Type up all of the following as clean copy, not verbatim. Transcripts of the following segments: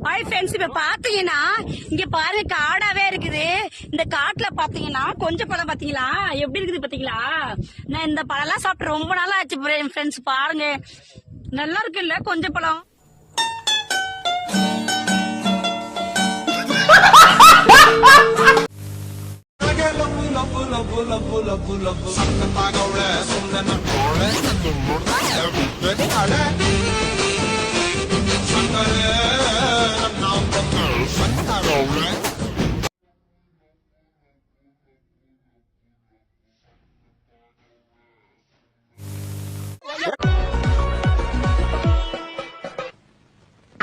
Hi friends, இப்ப பாத்தீங்கன்னா இங்க பாருங்க காடாவே இருக்குது. இந்த காட்டுல பாத்தீங்கன்னா கொஞ்சம் பழம் பாத்தீங்களா எப்படி இருக்குது பாத்தீங்களா? நான் இந்த பழம் எல்லாம் சாப்பிட்டு ரொம்ப நாளா ஆச்சு ஃப்ரெண்ட்ஸ். பாருங்க நல்லா இருக்கு இல்ல கொஞ்சம் பழம்.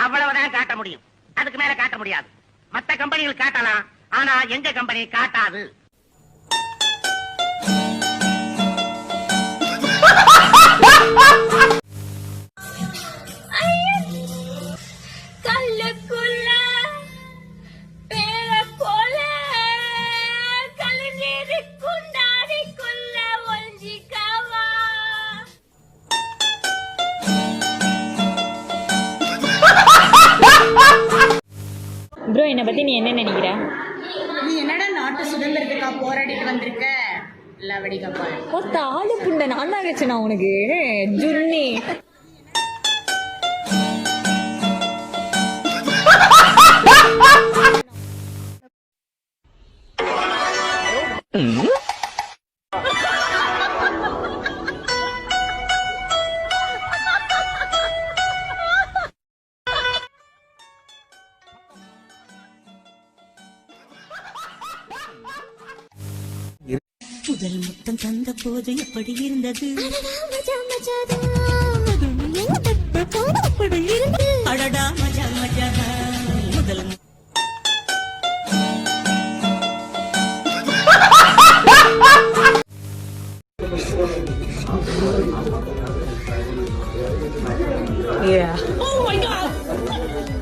அவ்வளவுதான் காட்ட முடியும், அதுக்கு மேல காட்ட முடியாது. மத்த கம்பெனிகள் காட்டலாம், ஆனா எங்க கம்பெனி காட்டாது. கல்லுக்குள்ள பேர போல கலைஞரு குண்டாடிக்குள்ள ஒஞ்சிக்காவா. ப்ரோ, என்னை பத்தி நீ என்ன நினைக்கிற? நீ என்னடா நாட்டு சுதந்திரத்துக்கா போராடிட்டு வந்திருக்க? லவடிக்கப்பா மொத்த ஆளு புண்டை நான் தான் வச்சேனா உனக்கு ஜுன்னி. முதல் முத்தம் தந்த போது எப்படி இருந்தது? அடடா மஜா மஜா முதல்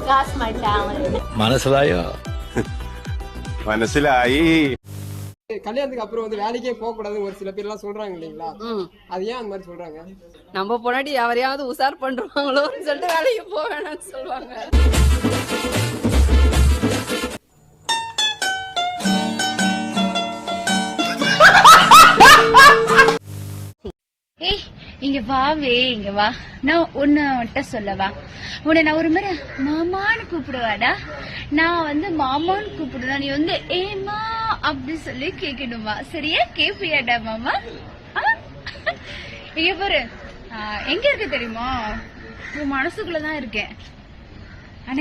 That's my talent. മനസ്സിലായി. கல்யாணத்துக்கு அப்புறம் வந்து வேலைக்கே போக கூடாதுன்னு ஒரு சில பேர் எல்லாம் சொல்றாங்க இல்லைங்களா? அது ஏன் அந்த மாதிரி சொல்றாங்க? நம்ம பொன்னாடி யாரையாவது உசார் பண்றாங்களோன்னு சொல்லிட்டு வேலைக்கு போக வேணாம்னு சொல்லுவாங்க. ஏய், இங்க வாவே, இங்க வா. நான் உன்கிட்ட சொல்லவா? உன்னை நான் ஒரு முறை மாமான்னு கூப்பிடுவாடா. நான் வந்து மாமான்னு கூப்பிடுவேன், நீ வந்து ஏமா அப்படி சொல்லி கேட்கணுமா? சரியா? கேப்பியாடா மாமா? இங்க பாரு, எங்க இருக்கு தெரியுமா? உன் மனசுக்குள்ளதான் இருக்கேன். ஆனா